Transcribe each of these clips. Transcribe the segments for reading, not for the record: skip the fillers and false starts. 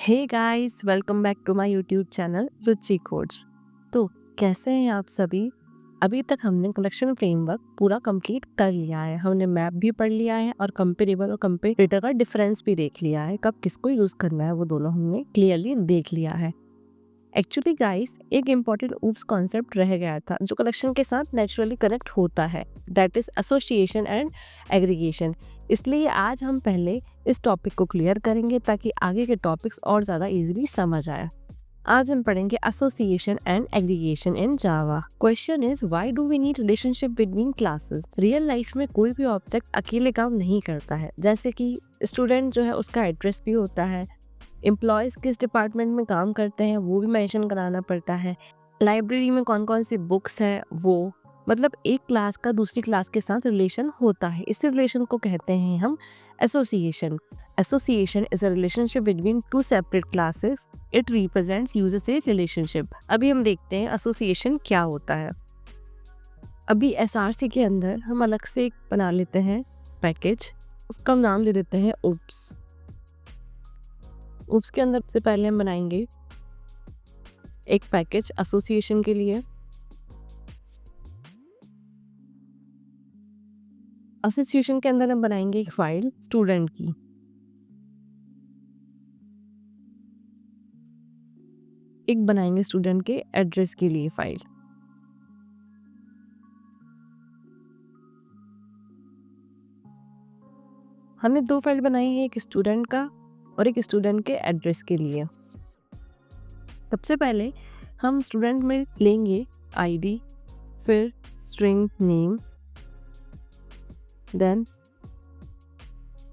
Hey guys, welcome back to my YouTube channel Ruchi Codes. तो कैसे हैं आप सभी? अभी तक हमने कलेक्शन फ्रेमवर्क पूरा कंप्लीट कर लिया है। हमने मैप भी पढ़ लिया है और कंपेरेबल और कंपेरेटर का डिफरेंस भी देख लिया है। कब किसको यूज करना है वो दोनों हमने क्लियरली देख लिया है। एक्चुअली गाइस, एक इम्पॉर्टेंट ऊप्स कॉन्सेप्ट रह गया था जो कलेक्शन के साथ नेचुरली कनेक्ट होता है, that is association and aggregation. इसलिए आज हम पहले इस टॉपिक को क्लियर करेंगे ताकि आगे के टॉपिक्स और ज़्यादा इजीली समझ आए। आज हम पढ़ेंगे association and aggregation in Java. Question is why do we need relationship between classes. Real life में कोई भी ऑब्जेक्ट अकेले काम नहीं करता है। जैसे कि स्टूडेंट जो है उसका एड्रेस भी होता है, एम्प्लॉयज़ किस डिपार्टमेंट में काम करते हैं वो भी मेंशन कराना पड़ता है, लाइब्रेरी में कौन कौन सी बुक्स है वो, मतलब एक क्लास का दूसरी क्लास के साथ रिलेशन होता है। इस रिलेशन को कहते हैं हम association. Association is a relationship between two separate classes. It represents users A relationship. अभी हम देखते हैं एसोसिएशन क्या होता है। अभी एसआरसी के अंदर हम अलग से एक बना लेते हैं पैकेज, उसका नाम दे देते हैं ऊप्स। ऊप्स के अंदर से पहले हम बनाएंगे एक पैकेज एसोसिएशन के लिए। एसोसिएशन के अंदर हम बनाएंगे एक फाइल स्टूडेंट की। एक बनाएंगे स्टूडेंट के एड्रेस के लिए फाइल। हमने दो फाइल बनाई है, एक स्टूडेंट का और एक स्टूडेंट के एड्रेस के लिए। सबसे पहले हम स्टूडेंट में लेंगे आईडी, फिर स्ट्रिंग नेम, देन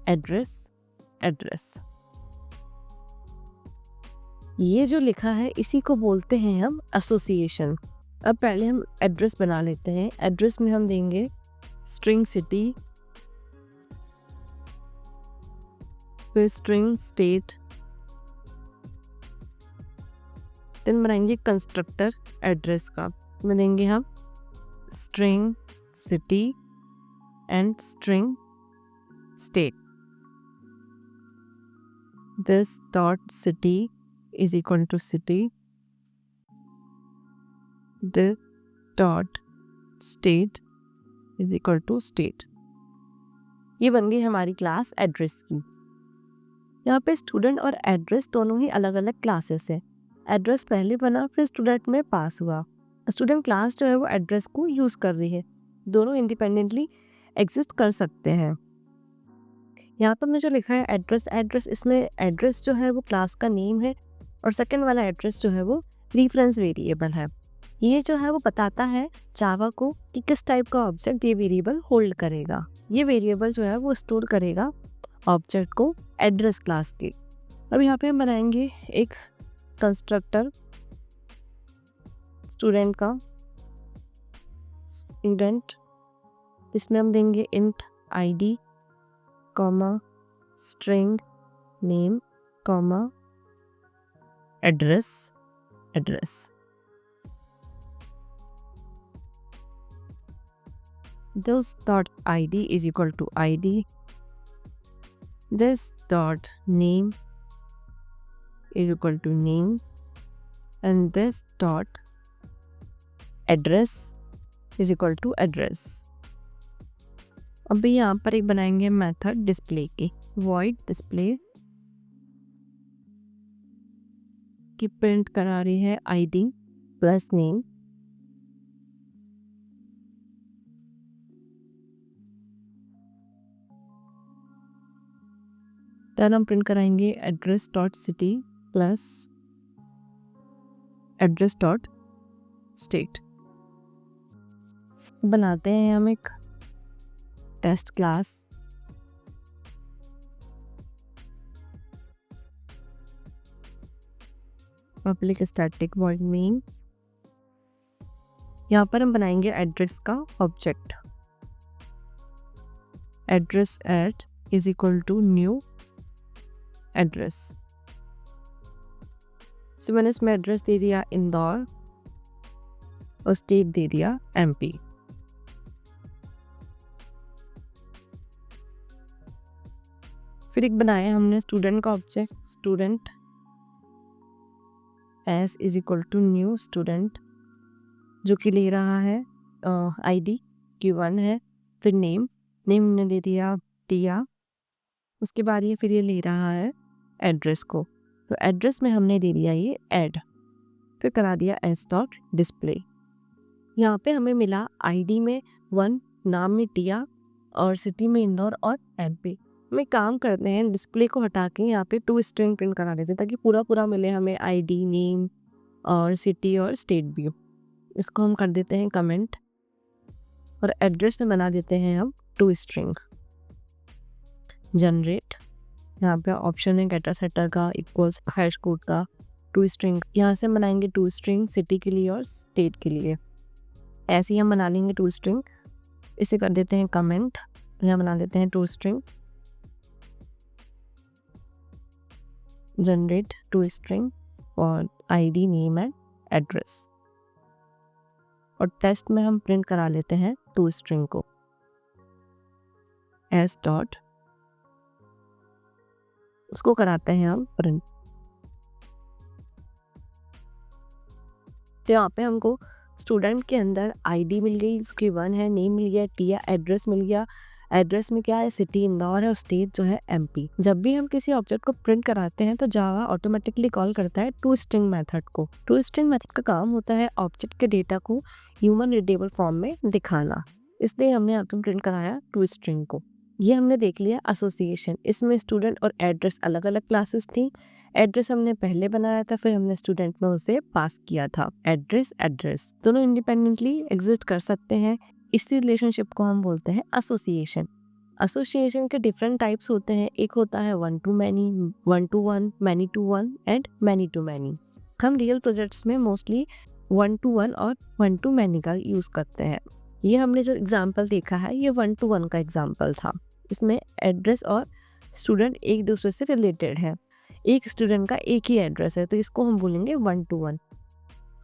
एड्रेस। ये जो लिखा है इसी को बोलते हैं हम एसोसिएशन। अब पहले हम एड्रेस बना लेते हैं। एड्रेस में हम देंगे स्ट्रिंग सिटी, फिर स्ट्रिंग स्टेट, देन बनाएंगे कंस्ट्रक्टर एड्रेस का। में देंगे हम string city and string state. This dot city is equal to city, this dot state is equal to state. ये बन गई हमारी क्लास एड्रेस की। यहाँ पे स्टूडेंट और एड्रेस दोनों ही अलग अलग क्लासेस है। एड्रेस पहले बना, फिर स्टूडेंट में पास हुआ। स्टूडेंट क्लास जो है वो एड्रेस को यूज कर रही है। दोनों इंडिपेंडेंटली एग्जिस्ट कर सकते हैं। यहाँ पर जो लिखा है एड्रेस, इसमें एड्रेस जो है वो क्लास का नेम है और सेकंड वाला एड्रेस जो है वो रेफरेंस वेरिएबल है। ये जो है वो बताता है जावा को कि किस टाइप का ऑब्जेक्ट ये वेरिएबल होल्ड करेगा। ये वेरिएबल जो है वो स्टोर करेगा ऑब्जेक्ट को एड्रेस क्लास के। अब यहाँ पे हम बनाएंगे एक कंस्ट्रक्टर स्टूडेंट का, स्टूडेंट, इसमें हम देंगे int ID comma string name comma address. this dot id is equal to id, this dot name is equal to name, and this dot address is equal to address। अभी यहाँ पर एक बनाएंगे method display की, void display की print करा रही है id प्लस नेम। देन हम प्रिंट कराएंगे address dot city plus address dot state. बनाते हैं हम एक test class. Public static void main. यहाँ पर हम बनाएंगे एड्रेस का object. Address at is equal to new address. So मैंने इसमें एड्रेस दे दिया इंदौर और स्टेट दे दिया एमपी। फिर एक बनाया हमने स्टूडेंट का object, student S is equal to new student, जो कि ले रहा है ID Q1 है। फिर नेम हमने दे दिया टिया। उसके बाद ये फिर ये ले रहा है एड्रेस को, तो एड्रेस में हमने दे दिया ये ऐड। फिर करा दिया एस डॉट डिस्प्ले। यहाँ पे हमें मिला ID में 1, नाम में टिया और सिटी में इंदौर और MP। हम एक काम करते हैं, डिस्प्ले को हटा के यहाँ पे 2 स्ट्रिंग प्रिंट करा देते हैं ताकि पूरा मिले हमें ID, नेम और सिटी और स्टेट भी। इसको हम कर देते हैं कमेंट और एड्रेस में बना देते हैं हम 2 स्ट्रिंग। जनरेट, यहाँ पे ऑप्शन है गेटर सेटर का इक्वल्स हैश कोड का 2 स्ट्रिंग। यहाँ से हम बनाएंगे 2 स्ट्रिंग सिटी के लिए और स्टेट के लिए। ऐसे ही हम बना लेंगे 2 स्ट्रिंग। इसे कर देते हैं कमेंट, यहाँ बना लेते हैं 2 स्ट्रिंग। जनरेट 2 स्ट्रिंग और ID, नेम एंड एड्रेस। और टेस्ट में हम प्रिंट करा लेते हैं 2 स्ट्रिंग को एस डॉट, उसको कराते हैं हम प्रिंट। तो यहाँ पे हमको स्टूडेंट के अंदर ID मिल गई, उसकी 1 है, नेम मिल गया टिया, एड्रेस मिल गया। एड्रेस में क्या है, सिटी इंदौर है और स्टेट जो है MP। जब भी हम किसी ऑब्जेक्ट को प्रिंट कराते हैं तो जावा ऑटोमेटिकली कॉल करता है 2 स्ट्रिंग मेथड को। 2 स्ट्रिंग मेथड का काम होता है ऑब्जेक्ट के डेटा को ह्यूमन रीडेबल फॉर्म में दिखाना, इसलिए हमने यहाँ पे प्रिंट कराया 2 स्ट्रिंग को। ये हमने देख लिया एसोसिएशन। इसमें स्टूडेंट और एड्रेस अलग अलग क्लासेस थी। एड्रेस हमने पहले बनाया था, फिर हमने स्टूडेंट में उसे पास किया था। एड्रेस दोनों इंडिपेंडेंटली एग्जिस्ट कर सकते हैं, इसी रिलेशनशिप को हम बोलते हैं एसोसिएशन। एसोसिएशन के डिफरेंट टाइप्स होते हैं। एक होता है 1 to many, 1 to 1, many to 1 and many to many। हम रियल प्रोजेक्ट्स में मोस्टली 1 to 1 और 1 to many का यूज करते हैं। ये हमने जो एग्जाम्पल देखा है ये 1 to 1 का एग्जाम्पल था। इसमें एड्रेस और स्टूडेंट एक दूसरे से रिलेटेड है। एक स्टूडेंट का एक ही एड्रेस है, तो इसको हम बोलेंगे 1 to 1।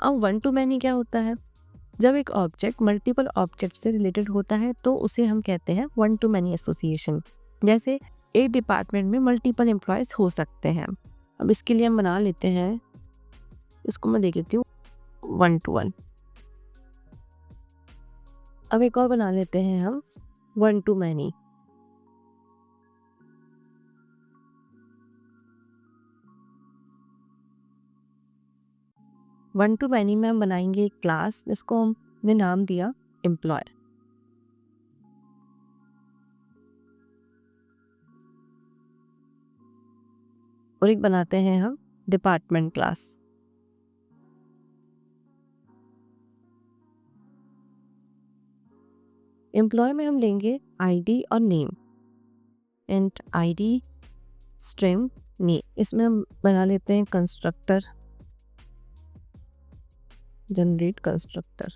अब 1 to many क्या होता है, जब एक ऑब्जेक्ट मल्टीपल ऑब्जेक्ट से रिलेटेड होता है तो उसे हम कहते हैं 1 to many एसोसिएशन। जैसे एक डिपार्टमेंट में मल्टीपल एम्प्लॉयज हो सकते हैं। अब इसके लिए हम बना लेते हैं, इसको मैं देख लेती हूँ 1 to 1। अब एक और बना लेते हैं हम 1 to many। One two many में हम बनाएंगे एक क्लास, जिसको हमने नाम दिया एम्प्लॉयर। और एक बनाते हैं हम डिपार्टमेंट क्लास। एम्प्लॉय में हम लेंगे ID और name and ID string name. इसमें हम बना लेते हैं कंस्ट्रक्टर, जनरेट कंस्ट्रक्टर।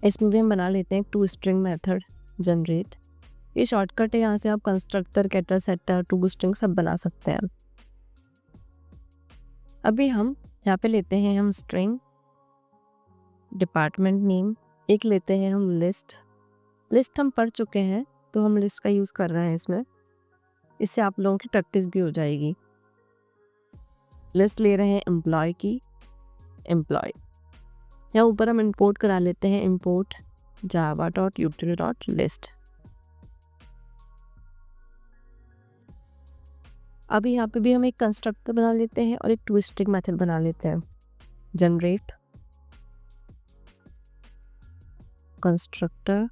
इसमें भी हम बना लेते हैं 2 स्ट्रिंग मेथड जनरेट। ये शॉर्टकट है, यहाँ से आप कंस्ट्रक्टर, गेटर, सेटर, 2 स्ट्रिंग सब बना सकते हैं। अभी हम यहाँ पे लेते हैं हम स्ट्रिंग डिपार्टमेंट नेम। एक लेते हैं हम लिस्ट हम पढ़ चुके हैं तो हम लिस्ट का यूज़ कर रहे हैं इसमें, इससे आप लोगों की प्रैक्टिस भी हो जाएगी। लिस्ट ले रहे हैं एम्प्लॉय की, एम्प्लॉय। यहाँ ऊपर हम इंपोर्ट करा लेते हैं, इंपोर्ट java.util.list। अभी यहाँ पे भी हम एक कंस्ट्रक्टर बना लेते हैं और एक 2 स्ट्रिंग मेथड बना लेते हैं, जनरेट कंस्ट्रक्टर।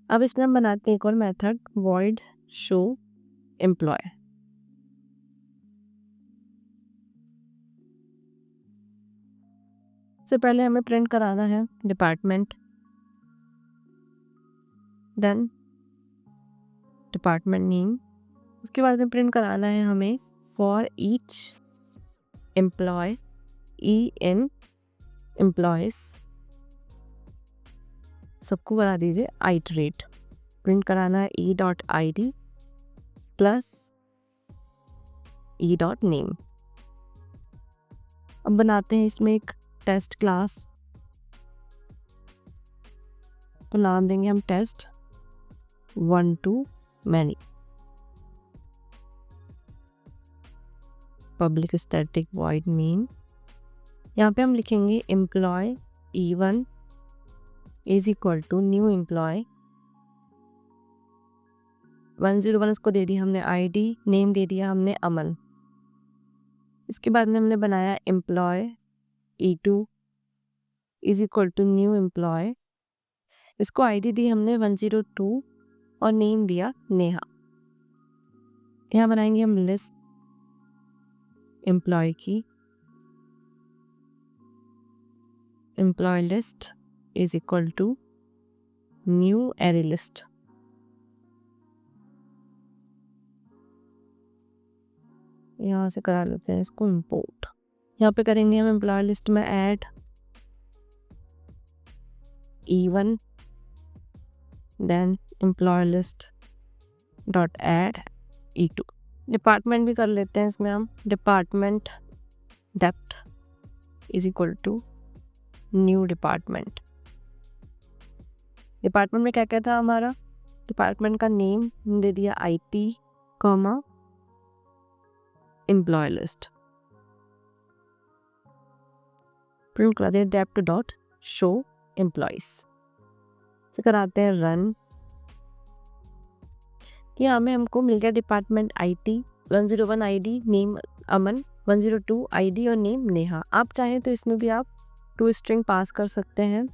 अब इसमें हम बनाते हैं एक और मेथड void show employee। से पहले हमें प्रिंट कराना है डिपार्टमेंट, देन डिपार्टमेंट नेम। उसके बाद में प्रिंट कराना है हमें for each employ EN employees. सबको करा दीजिए आइटरेट। प्रिंट कराना है E.ID प्लस E.name। अब बनाते हैं इसमें एक टेस्ट क्लास, तो नाम देंगे हम test 1 to many। Public static void main. यहाँ पे हम लिखेंगे employee E1 is equal to new employee 101, उसको दे दी हमने ID, नेम दे दिया हमने अमन। इसके बाद में हमने बनाया employee E2 is equal to new employee, इसको ID दी हमने 102 और नेम दिया नेहा। यहाँ बनाएंगे हम लिस्ट एम्प्लॉय की, employee list is equal to new array list. यहाँ से करा लेते हैं इसको इंपोर्ट। यहाँ पे करेंगे हम एम्प्लॉय लिस्ट में add E1 then employee list dot add E2। Department भी कर लेते हैं इसमें हम, department depth is equal to new department. Department में क्या क्या था हमारा, डिपार्टमेंट का नेम दे दिया IT comma employee list, print करा दिया डेप्थ डॉट शो एम्प्लॉयज से कराते हैं रन। यहाँ में हमको मिल गया department IT 101 ID, name Aman, 102 ID और नेम नेहा। आप चाहें तो इसमें भी आप 2 स्ट्रिंग पास कर सकते हैं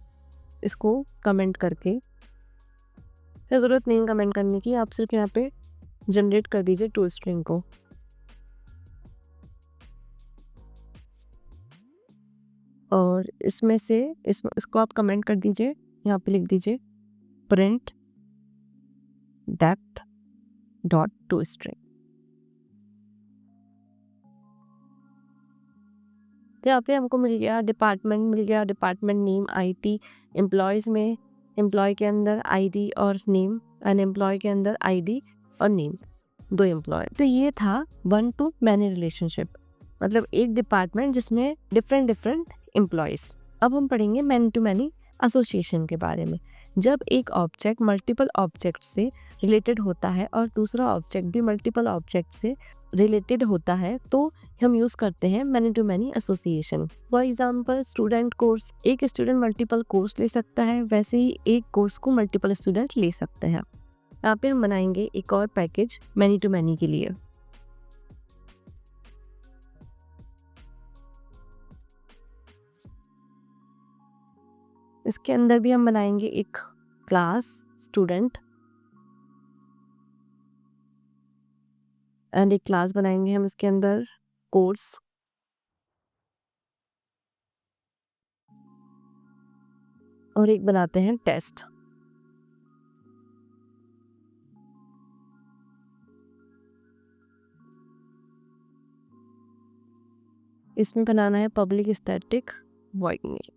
इसको कमेंट करके, ज़रूरत नहीं कमेंट करने की, आप सिर्फ यहाँ पे जनरेट कर दीजिए 2 स्ट्रिंग को। और इसमें से इसको आप कमेंट कर दीजिए, यहाँ पे लिख दीजिए print depth dot to string. तो यहाँ पे हमको मिल गया डिपार्टमेंट, मिल गया डिपार्टमेंट नेम IT, एम्प्लॉयज़ में एम्प्लॉय के अंदर ID और नेम, अनएम्प्लॉय के अंदर ID और नेम, 2 एम्प्लॉय। तो ये था 1 to मैनी रिलेशनशिप, मतलब एक डिपार्टमेंट जिसमें डिफरेंट एम्प्लॉयज़। अब हम पढ़ेंगे मैनी टू मैनी एसोसिएशन के बारे में। जब एक ऑब्जेक्ट मल्टीपल ऑब्जेक्ट से रिलेटेड होता है और दूसरा ऑब्जेक्ट भी मल्टीपल ऑब्जेक्ट से रिलेटेड होता है तो हम यूज़ करते हैं many to many association. For example student course, एक स्टूडेंट मल्टीपल कोर्स ले सकता है, वैसे ही एक कोर्स को मल्टीपल स्टूडेंट ले सकते हैं। यहाँ पे हम बनाएंगे एक और पैकेज मैनी टू मैनी के लिए। इसके अंदर भी हम बनाएंगे एक क्लास स्टूडेंट एंड एक क्लास बनाएंगे हम इसके अंदर कोर्स, और एक बनाते हैं टेस्ट। इसमें बनाना है पब्लिक स्टैटिक वॉइड मेन।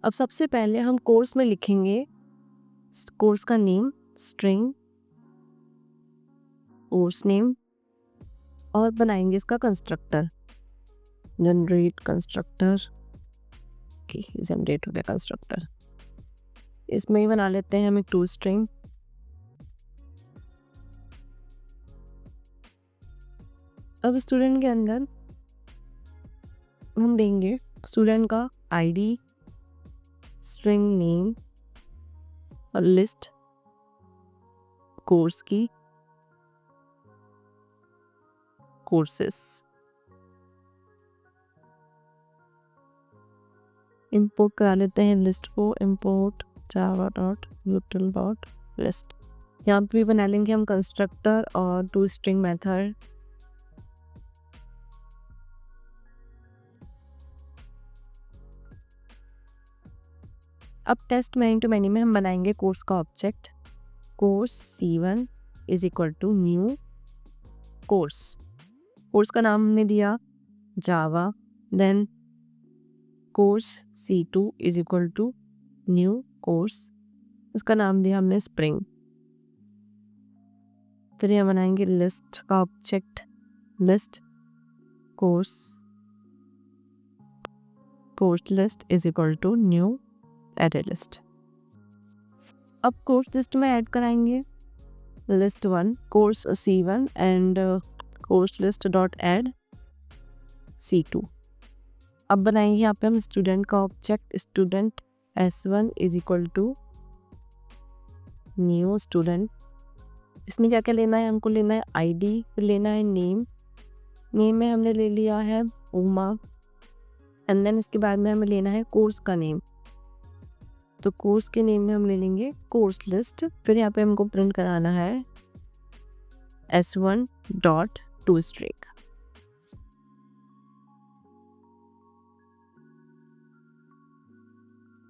अब सबसे पहले हम कोर्स में लिखेंगे कोर्स का नेम स्ट्रिंग कोर्स नेम और बनाएंगे इसका कंस्ट्रक्टर जनरेट कंस्ट्रक्टर। जनरेट हो गया कंस्ट्रक्टर। इसमें ही बना लेते हैं हम एक 2 स्ट्रिंग। अब स्टूडेंट के अंदर हम देंगे स्टूडेंट का ID, स्ट्रिंग नेम और लिस्ट कोर्स की कोर्सेस। इंपोर्ट करा लेते हैं लिस्ट को, import Java dot util dot list. यहाँ पे भी बना लेंगे हम कंस्ट्रक्टर और 2 स्ट्रिंग मेथड। अब टेस्ट मैनी टू मैनी में हम बनाएंगे कोर्स का object course C1 is equal to new course. Course का नाम हमने दिया Java, then course C2 is equal to new course, उसका नाम दिया हमने स्प्रिंग। फिर यहाँ बनाएंगे लिस्ट का object list course list is equal to new array list. अब कोर्स लिस्ट में ऐड कराएंगे list 1 course C1 and course list dot add C2। अब बनाएंगे यहाँ पे हम स्टूडेंट का object, student S1 is equal to new student. इसमें क्या क्या लेना है, हमको लेना है ID, फिर लेना है नेम। नेम में हमने ले लिया है उमा, एंड देन इसके बाद में हमें लेना है कोर्स का नेम। तो कोर्स के नेम में हम ले लेंगे कोर्स लिस्ट। फिर यहाँ पे हमको प्रिंट कराना है S1 डॉट टू स्ट्रिंग।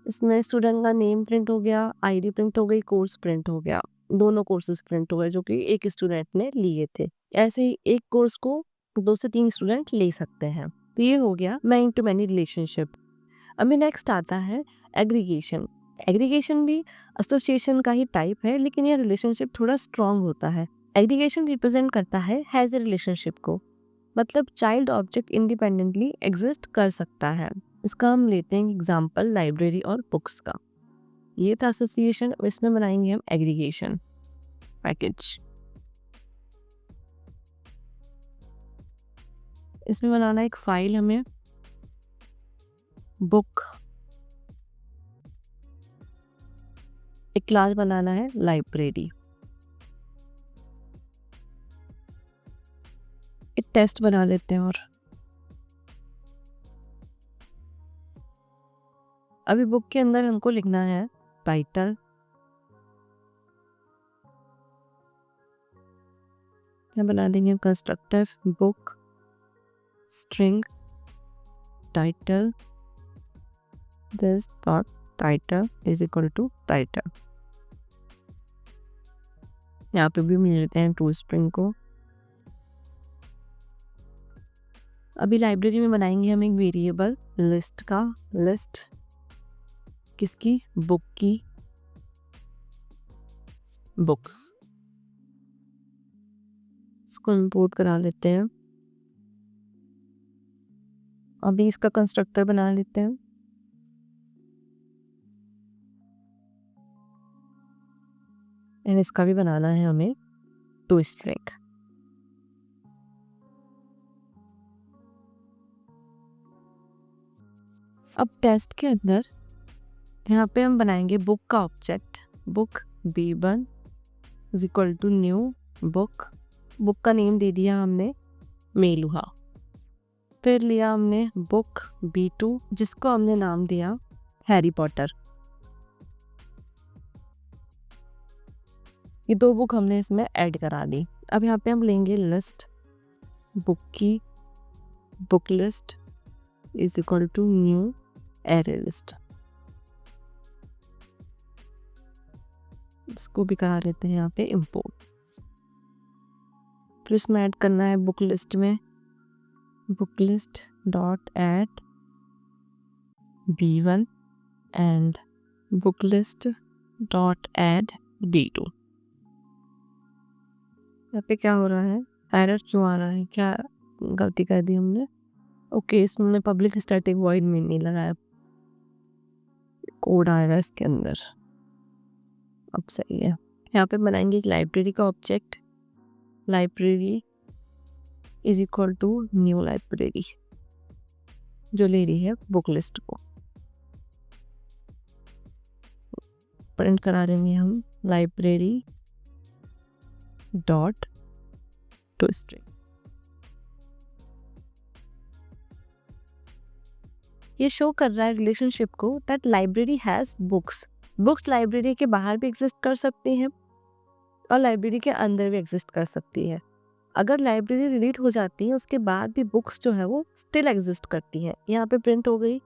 इसमें स्टूडेंट का नेम प्रिंट हो गया, ID प्रिंट हो गई, कोर्स प्रिंट हो गया। दोनों कोर्सेज प्रिंट हो गए जो कि एक स्टूडेंट ने लिए थे। ऐसे ही एक कोर्स को 2 से 3 स्टूडेंट ले सकते हैं। तो ये हो गया मैनी टू मैनी रिलेशनशिप। अभी नेक्स्ट आता है एग्रीगेशन। एग्रीगेशन भी एसोसिएशन का ही टाइप है, लेकिन यह रिलेशनशिप थोड़ा स्ट्रांग होता है। एग्रीगेशन रिप्रेजेंट करता है हैज ए रिलेशनशिप को, मतलब चाइल्ड ऑब्जेक्ट इंडिपेंडेंटली एग्जिस्ट कर सकता है। इसका हम लेते हैं एग्जांपल लाइब्रेरी और बुक्स का। ये था एसोसिएशन, इसमें बनाएंगे हम एग्रीगेशन पैकेज। इसमें बनाना एक फाइल हमें बुक, एक क्लास बनाना है लाइब्रेरी, एक टेस्ट बना लेते हैं। और अभी बुक के अंदर हमको लिखना है टाइटल, बना देंगे constructive book string title this dot title is equal to title. यहाँ पे भी मिल लेते हैं टू स्ट्रिंग को। अभी लाइब्रेरी में बनाएंगे हम एक वेरिएबल लिस्ट का, लिस्ट किसकी, बुक की, बुक्स। इसको इंपोर्ट करा लेते हैं। अभी इसका कंस्ट्रक्टर बना लेते हैं। एंड इसका भी बनाना है हमें टू स्ट्रिंग। अब टेस्ट के अंदर यहाँ पे हम बनाएंगे बुक का object, book B1 is equal to new book. Book का नेम दे दिया हमने मेलुहा। फिर लिया हमने बुक B2 जिसको हमने नाम दिया हैरी पॉटर। ये 2 बुक हमने इसमें ऐड करा दी। अब यहाँ पे हम लेंगे लिस्ट बुक की, book list is equal to new array list. इसको भी करा लेते हैं यहाँ पे इंपोर्ट। फिर इसमें ऐड करना है बुक लिस्ट में book list dot add B1 and book list dot add B2। यहाँ पे क्या हो रहा है, एरर क्यों आ रहा है, क्या गलती कर दी हमने। ओके, इसमें हमने पब्लिक स्टैटिक वॉइड में नहीं लगाया, कोड आएगा इसके अंदर। अब सही है। यहाँ पे बनाएंगे एक लाइब्रेरी का object, library is equal to new library जो ले रही है बुक लिस्ट को। प्रिंट करा देंगे हम लाइब्रेरी डॉट टू स्ट्रिंग। ये शो कर रहा है रिलेशनशिप को that library has books. Books library के बाहर भी एग्जिस्ट कर सकती हैं और लाइब्रेरी के अंदर भी एग्जिस्ट कर सकती है। अगर लाइब्रेरी डिलीट हो जाती है उसके बाद भी बुक्स जो है वो स्टिल एग्जिस्ट करती है। यहाँ पे प्रिंट हो गई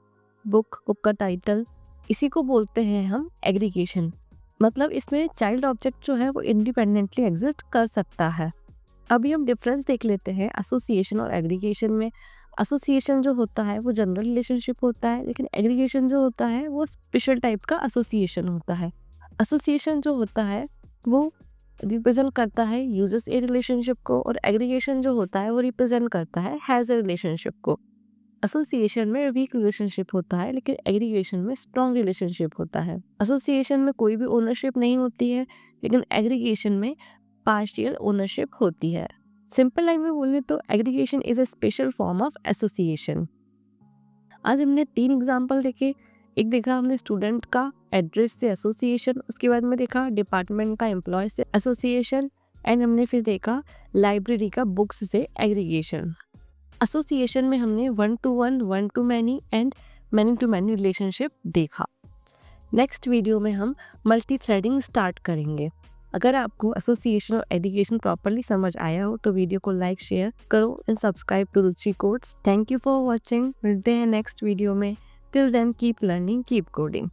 बुक, बुक का टाइटल। इसी को बोलते हैं हम एग्रीगेशन, मतलब इसमें चाइल्ड ऑब्जेक्ट जो है वो इंडिपेंडेंटली एग्जिस्ट कर सकता है। अभी हम डिफरेंस देख लेते हैं एसोसिएशन और एग्रीगेशन में। एसोसिएशन जो होता है वो जनरल रिलेशनशिप होता है, लेकिन एग्रीगेशन जो होता है वो स्पेशल टाइप का एसोसिएशन होता है। एसोसिएशन जो होता है वो रिप्रेजेंट करता है यूजर्स ए रिलेशनशिप को, और एग्रीगेशन जो होता है वो रिप्रेजेंट करता है हैज ए रिलेशनशिप को। एसोसिएशन में वीक रिलेशनशिप होता है, लेकिन एग्रीगेशन में स्ट्रॉन्ग रिलेशनशिप होता है। एसोसिएशन में कोई भी ओनरशिप नहीं होती है, लेकिन एग्रीगेशन में पार्शियल ओनरशिप होती है। सिंपल लाइन में बोले तो aggregation is a special form of association. आज हमने 3 एग्जाम्पल देखे। एक देखा हमने स्टूडेंट का एड्रेस से एसोसिएशन, उसके बाद में देखा डिपार्टमेंट का एम्प्लॉय से एसोसिएशन, एंड हमने फिर देखा लाइब्रेरी का बुक्स से एग्रीगेशन। एसोसिएशन में हमने 1 to 1, 1 to many and many to many relationship देखा। नेक्स्ट वीडियो में हम मल्टी थ्रेडिंग स्टार्ट करेंगे। अगर आपको एसोसिएशन और एग्रीगेशन प्रॉपरली समझ आया हो तो वीडियो को लाइक शेयर करो and subscribe to Ruchi codes. Thank you for watching. मिलते हैं नेक्स्ट वीडियो में। Till then keep learning, keep coding.